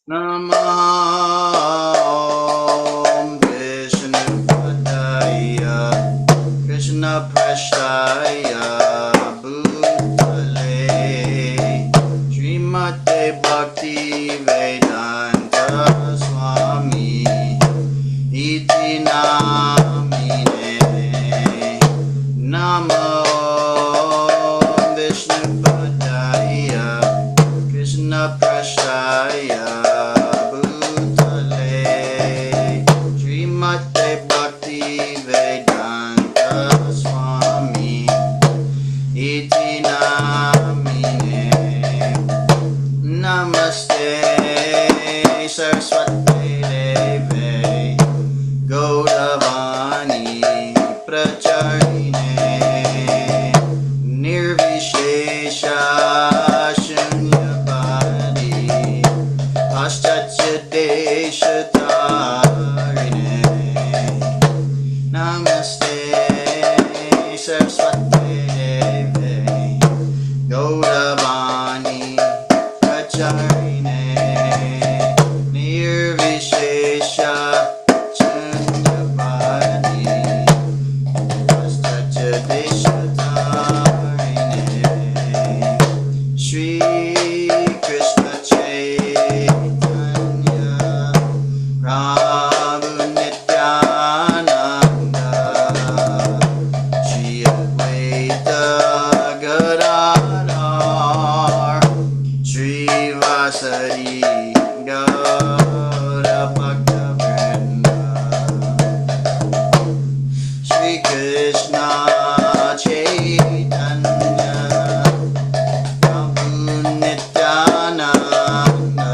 Namah Vishnu Padaya Krishna Prasthaya Bhutale Srimate Bhakti Vedanta Swami Iti Namine Namo Vishnu Padaya Krishna Prasthaya Bhutale Srimate Bhakti Vedanta Swami Iti Namine Namaste Saraswati Deve Gauravani Pracharine Nirvishesha Shunyavadi Paschatya Deshatarine Namaste Saraswati Deve Gauravani Pracharine Nirvishesha Shunyavadi Paschatya Deshatarine Shri Krishna Chaitanya Prabhu Nityananda Shri Advaita Gadadhar Shri Vasari Gaura Bhakta Shri Krishna Chaitanya Prabhu Nityananda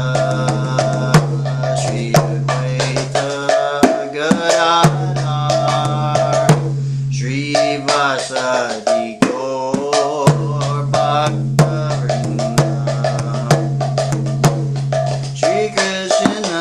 Shri Advaita Gadadhar Shri Vasadi Gaur Bhakta Shri Krishna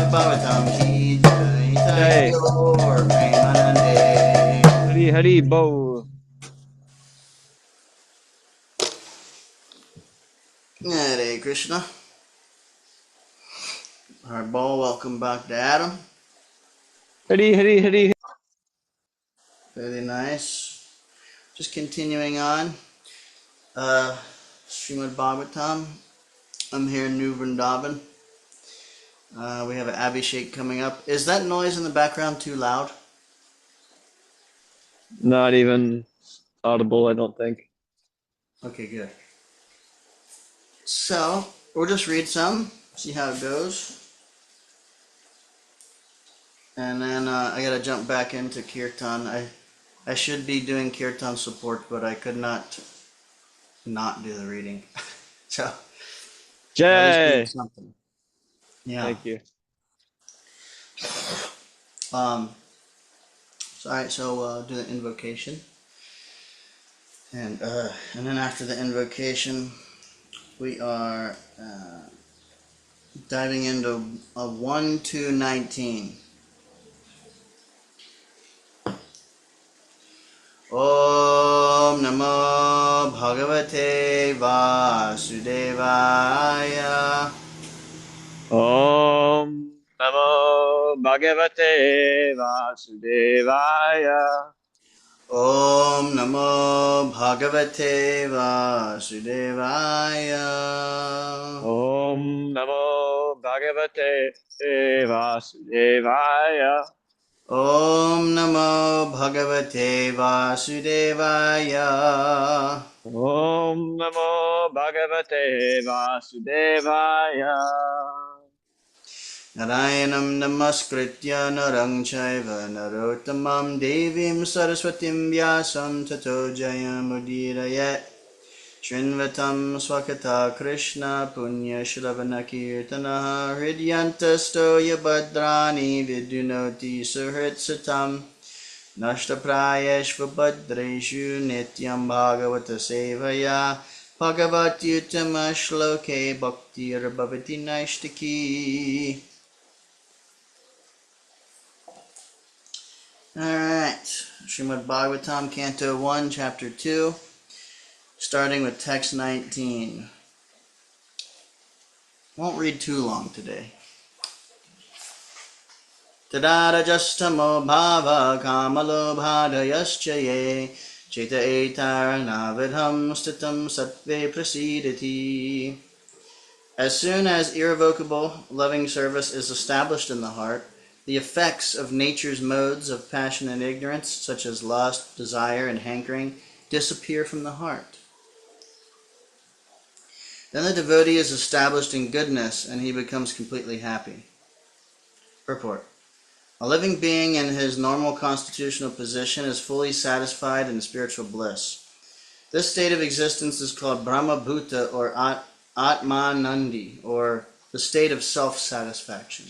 Srimad Bhagavatam ki jai, Jai. Gaur Premanande. Hari Hari Bo. Hare Krishna. Alright, Bo, welcome back to Adam. Hari Hari Hari. Very nice. Just continuing on. Srimad Bhagavatam. I'm here in New Vrindavan. We have an Abhishek coming up. Is that noise in the background too loud? Not even audible, I don't think. Okay, good. So, we'll just read some, see how it goes. And then I gotta jump back into Kirtan. I should be doing Kirtan support, but I could not do the reading. So, at least doing Jai. something. Yeah. Thank you. Um, alright, so do the invocation. And then after the invocation, we are diving into 1 to 19. Om Namo Bhagavate Vasudevaya. Om Namo Bhagavate Vasudevaya. Om Namo Bhagavate Vasudevaya. Om Namo Bhagavate Vasudevaya. Om Namo Bhagavate Vasudevaya. Om Namo Bhagavate Vasudevaya. Narayanam namaskritya narang chaiva narottamam devim saraswatim vyasam tato jayamudírayat. Shrinvatam swakata Krishna punya shravana kirtanaha hridyantasto yabhadrani vidunoti suhritsatam. Nashtaprayeshva bhadreshu nityam bhagavata sevaya bhagavatyutama shloke bhaktir bhavati naishtaki. Alright, Srimad Bhagavatam, Canto 1, Chapter 2, starting with text 19. Won't read too long today. Tadadajastamo bhava kamalo bhadayascha ye cheta etaranavidham stitam sattve prasidati. As soon as irrevocable loving service is established in the heart, the effects of nature's modes of passion and ignorance, such as lust, desire, and hankering, disappear from the heart. Then the devotee is established in goodness, and he becomes completely happy. Purport. A living being in his normal constitutional position is fully satisfied in spiritual bliss. This state of existence is called Brahma-bhuta or Atmanandi, or the state of self-satisfaction.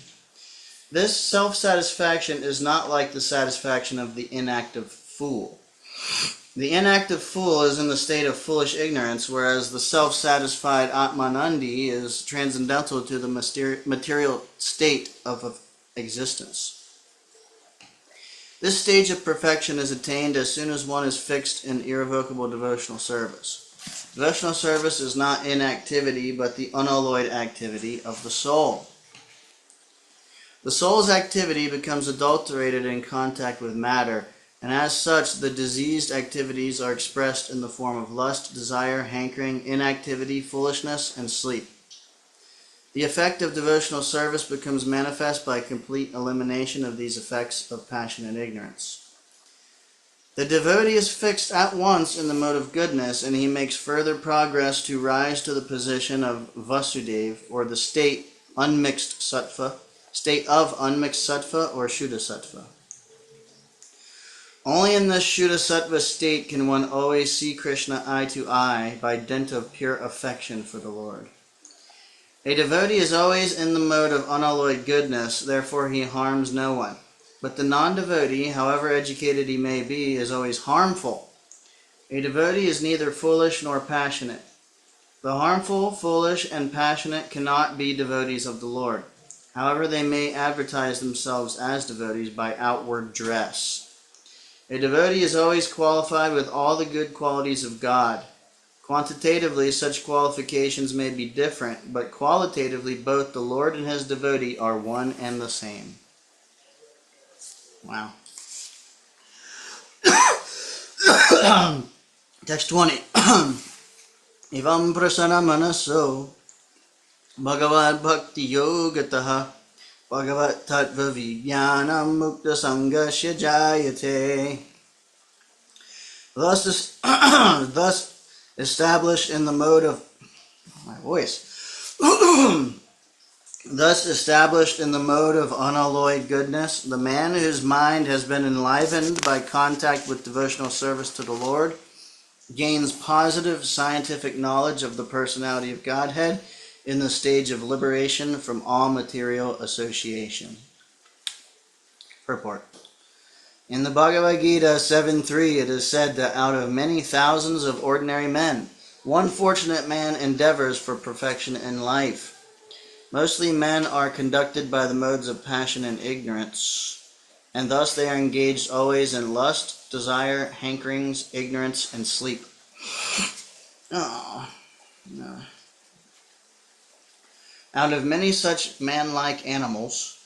This self-satisfaction is not like the satisfaction of the inactive fool. The inactive fool is in the state of foolish ignorance, whereas the self-satisfied Atmanandi is transcendental to the material state of existence. This stage of perfection is attained as soon as one is fixed in irrevocable devotional service. Devotional service is not inactivity, but the unalloyed activity of the soul. The soul's activity becomes adulterated in contact with matter, and as such, the diseased activities are expressed in the form of lust, desire, hankering, inactivity, foolishness, and sleep. The effect of devotional service becomes manifest by complete elimination of these effects of passion and ignorance. The devotee is fixed at once in the mode of goodness, and he makes further progress to rise to the position of Vasudeva, or the state of unmixed sattva or Shuddha sattva. Only in this Shuddha sattva state can one always see Krishna eye to eye by dint of pure affection for the Lord. A devotee is always in the mode of unalloyed goodness, therefore he harms no one. But the non-devotee, however educated he may be, is always harmful. A devotee is neither foolish nor passionate. The harmful, foolish, and passionate cannot be devotees of the Lord. However, they may advertise themselves as devotees by outward dress. A devotee is always qualified with all the good qualities of God. Quantitatively, such qualifications may be different, but qualitatively, both the Lord and his devotee are one and the same. Wow. Text 20. Evam prasana manaso bhagavad bhakti yogataha bhagavat tattva vijnanam mukta sangasya jayate. Thus established in the mode of my voice. Thus established in the mode of unalloyed goodness, the man whose mind has been enlivened by contact with devotional service to the Lord gains positive scientific knowledge of the personality of Godhead in the stage of liberation from all material association. Purport. In the Bhagavad Gita 7.3, it is said that out of many thousands of ordinary men, one fortunate man endeavors for perfection in life. Mostly men are conducted by the modes of passion and ignorance, and thus they are engaged always in lust, desire, hankerings, ignorance, and sleep. Oh, no. Out of many such man-like animals,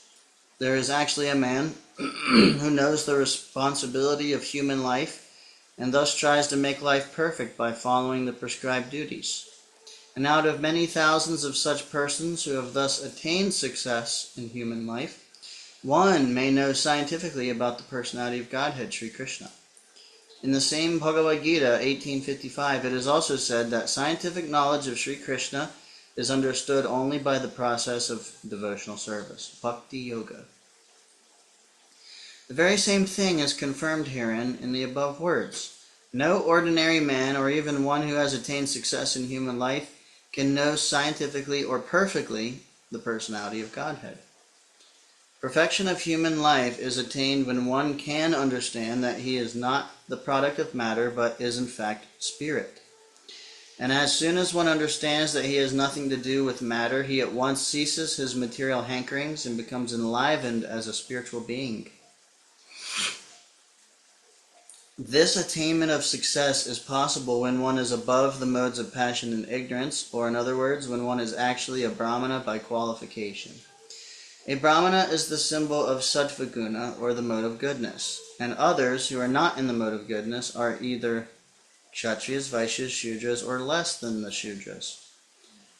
there is actually a man who knows the responsibility of human life and thus tries to make life perfect by following the prescribed duties. And out of many thousands of such persons who have thus attained success in human life, one may know scientifically about the personality of Godhead, Sri Krishna. In the same Bhagavad Gita 1855, it is also said that scientific knowledge of Sri Krishna is understood only by the process of devotional service, bhakti yoga. The very same thing is confirmed herein in the above words. No ordinary man, or even one who has attained success in human life, can know scientifically or perfectly the personality of Godhead. Perfection of human life is attained when one can understand that he is not the product of matter, but is in fact spirit. And as soon as one understands that he has nothing to do with matter, he at once ceases his material hankerings and becomes enlivened as a spiritual being. This attainment of success is possible when one is above the modes of passion and ignorance, or in other words, when one is actually a Brahmana by qualification. A Brahmana is the symbol of Sattva Guna, or the mode of goodness, and others who are not in the mode of goodness are either Kshatriyas, Vaishyas, Shudras, or less than the Shudras.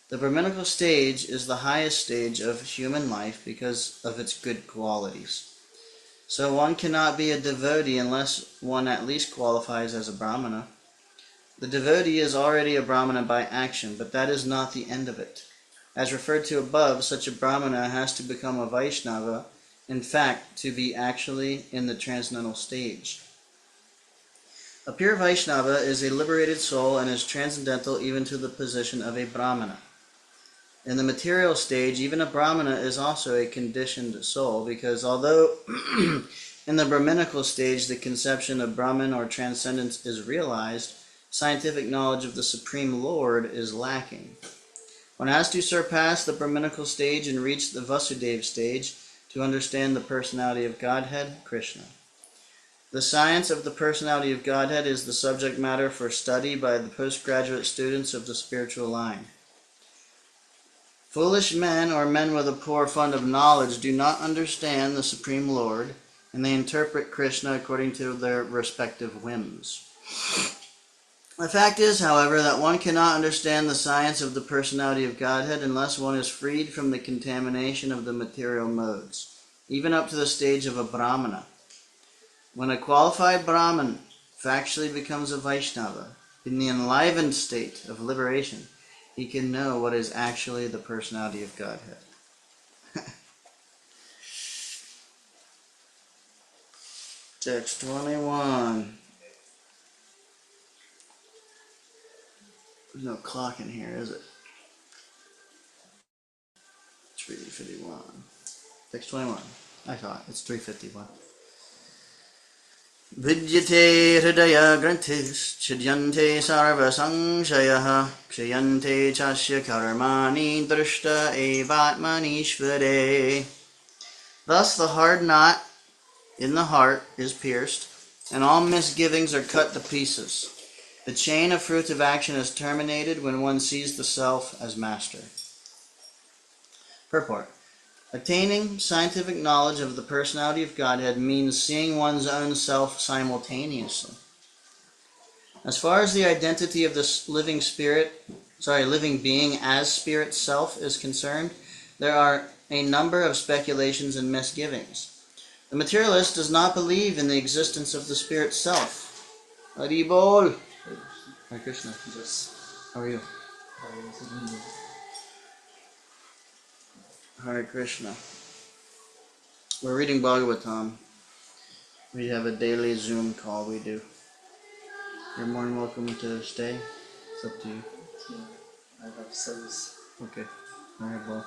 The Brahminical stage is the highest stage of human life because of its good qualities. So one cannot be a devotee unless one at least qualifies as a Brahmana. The devotee is already a Brahmana by action, but that is not the end of it. As referred to above, such a Brahmana has to become a Vaishnava, in fact, to be actually in the transcendental stage. A pure Vaishnava is a liberated soul and is transcendental even to the position of a Brahmana. In the material stage, even a Brahmana is also a conditioned soul, because although in the Brahminical stage the conception of Brahman or transcendence is realized, scientific knowledge of the Supreme Lord is lacking. One has to surpass the Brahminical stage and reach the Vasudeva stage to understand the personality of Godhead, Krishna. The science of the personality of Godhead is the subject matter for study by the postgraduate students of the spiritual line. Foolish men or men with a poor fund of knowledge do not understand the Supreme Lord, and they interpret Krishna according to their respective whims. The fact is, however, that one cannot understand the science of the personality of Godhead unless one is freed from the contamination of the material modes, even up to the stage of a Brahmana. When a qualified Brahman factually becomes a Vaishnava, in the enlivened state of liberation, he can know what is actually the personality of Godhead. Text 21. There's no clock in here, is it? 3:51. Text 21. I thought it's 3:51. Vidyate hridaya granthis chidyante sarva samshayah kshayante chasya karmani drishta evatmanishvare. Thus the hard knot in the heart is pierced, and all misgivings are cut to pieces. The chain of fruitive action is terminated when one sees the self as master. Purport. Attaining scientific knowledge of the personality of Godhead means seeing one's own self simultaneously. As far as the identity of this living being as spirit self is concerned, there are a number of speculations and misgivings. The materialist does not believe in the existence of the spirit self. Hari Bol. Hare Krishna. How are you? Hare Krishna. We're reading Bhagavatam. We have a daily Zoom call we do. You're more than welcome to stay. It's up to you. I have service. Okay. Alright, well.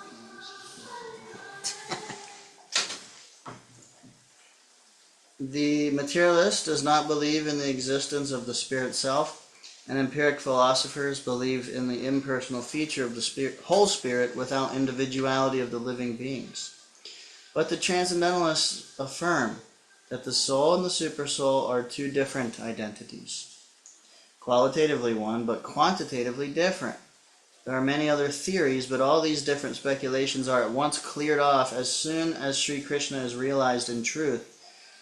The materialist does not believe in the existence of the spirit self, and empiric philosophers believe in the impersonal feature of the whole spirit without individuality of the living beings. But the transcendentalists affirm that the soul and the supersoul are two different identities. Qualitatively one, but quantitatively different. There are many other theories, but all these different speculations are at once cleared off as soon as Sri Krishna is realized in truth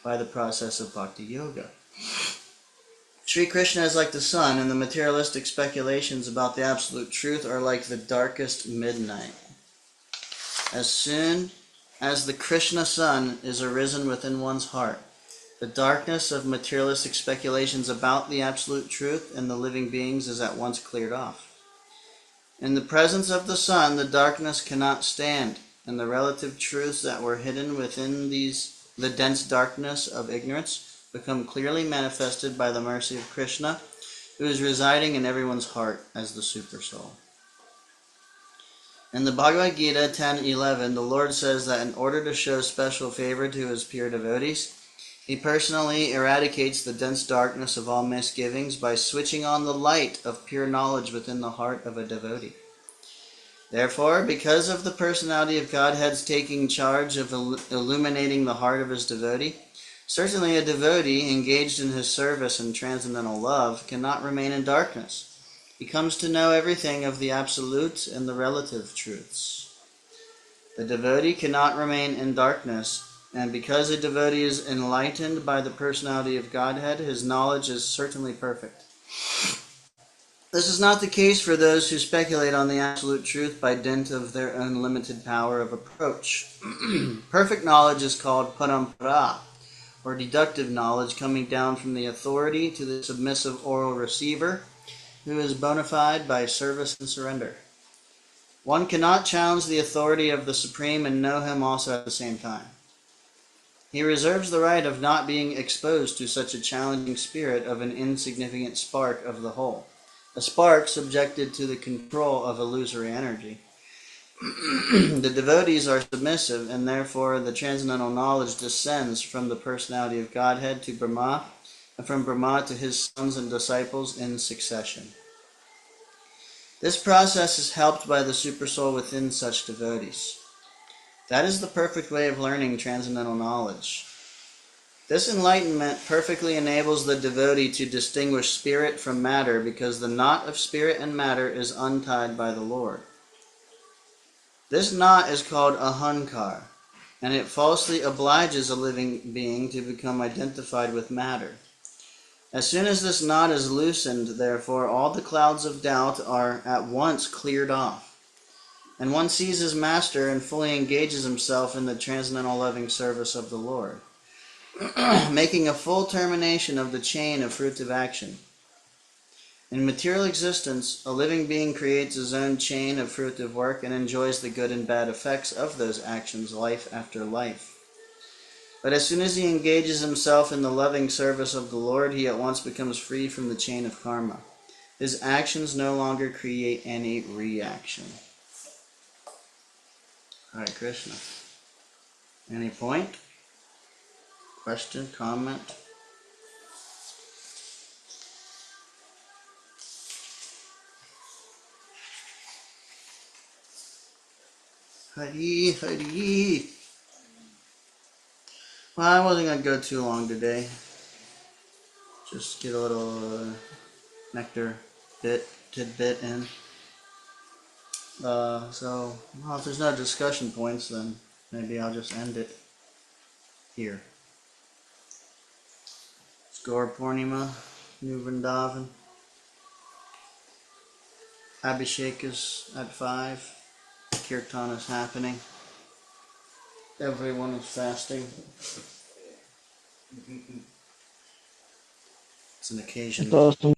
by the process of Bhakti Yoga. Sri Krishna is like the sun, and the materialistic speculations about the absolute truth are like the darkest midnight. As soon as the Krishna sun is arisen within one's heart, the darkness of materialistic speculations about the absolute truth and the living beings is at once cleared off. In the presence of the sun, the darkness cannot stand, and the relative truths that were hidden within the dense darkness of ignorance become clearly manifested by the mercy of Krishna, who is residing in everyone's heart as the Supersoul. In the Bhagavad Gita 10:11, the Lord says that in order to show special favor to his pure devotees, he personally eradicates the dense darkness of all misgivings by switching on the light of pure knowledge within the heart of a devotee. Therefore, because of the personality of Godhead's taking charge of illuminating the heart of his devotee, certainly a devotee engaged in his service and transcendental love cannot remain in darkness. He comes to know everything of the absolute and the relative truths. The devotee cannot remain in darkness, and because a devotee is enlightened by the personality of Godhead, his knowledge is certainly perfect. This is not the case for those who speculate on the absolute truth by dint of their own limited power of approach. Perfect knowledge is called parampara, or deductive knowledge coming down from the authority to the submissive oral receiver, who is bona fide by service and surrender. One cannot challenge the authority of the Supreme and know him also at the same time. He reserves the right of not being exposed to such a challenging spirit of an insignificant spark of the whole, a spark subjected to the control of illusory energy. The devotees are submissive, and therefore the transcendental knowledge descends from the personality of Godhead to Brahma, and from Brahma to his sons and disciples in succession. This process is helped by the Supersoul within such devotees. That is the perfect way of learning transcendental knowledge. This enlightenment perfectly enables the devotee to distinguish spirit from matter, because the knot of spirit and matter is untied by the Lord. This knot is called ahankar, and it falsely obliges a living being to become identified with matter. As soon as this knot is loosened, therefore, all the clouds of doubt are at once cleared off, and one sees his master and fully engages himself in the transcendental loving service of the Lord, making a full termination of the chain of fruitive action. In material existence, a living being creates his own chain of fruitive work and enjoys the good and bad effects of those actions life after life. But as soon as he engages himself in the loving service of the Lord, he at once becomes free from the chain of karma. His actions no longer create any reaction. Hare Krishna. Any point? Question? Comment? Hari, Hari. Well, I wasn't going to go too long today. Just get a little nectar tidbit in. So, well, if there's no discussion points, then maybe I'll just end it here. Gaur Purnima, New Vrindavan. Abhishek is at 5. Kirtan is happening. Everyone is fasting. It's an occasion. That's awesome.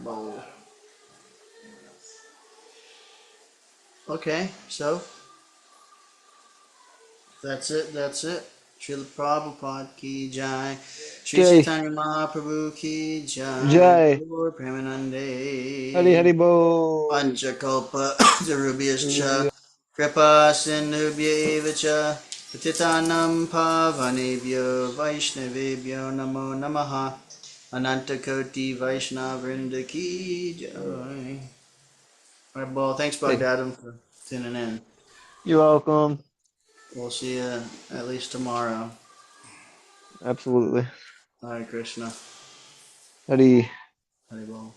Bowl. Okay, so that's it. Srila Prabhupada ki jai. Shri Jai. Chaitanya Mahaprabhu ki jai. Jai. Gaur Premanande. Hari Hari Bo. Panchakalpa Tarubhyascha Kripa Sindhubhya eva cha Patitanam Pavanebhyo Vaishnavebhyo Namo Namaha Anantakoti Vaishnavrinda ki jai. Alright, well, thanks, Bogdatam, for tuning in. You're welcome. We'll see you at least tomorrow. Absolutely. Hare Krishna. Hari. Hare Bol.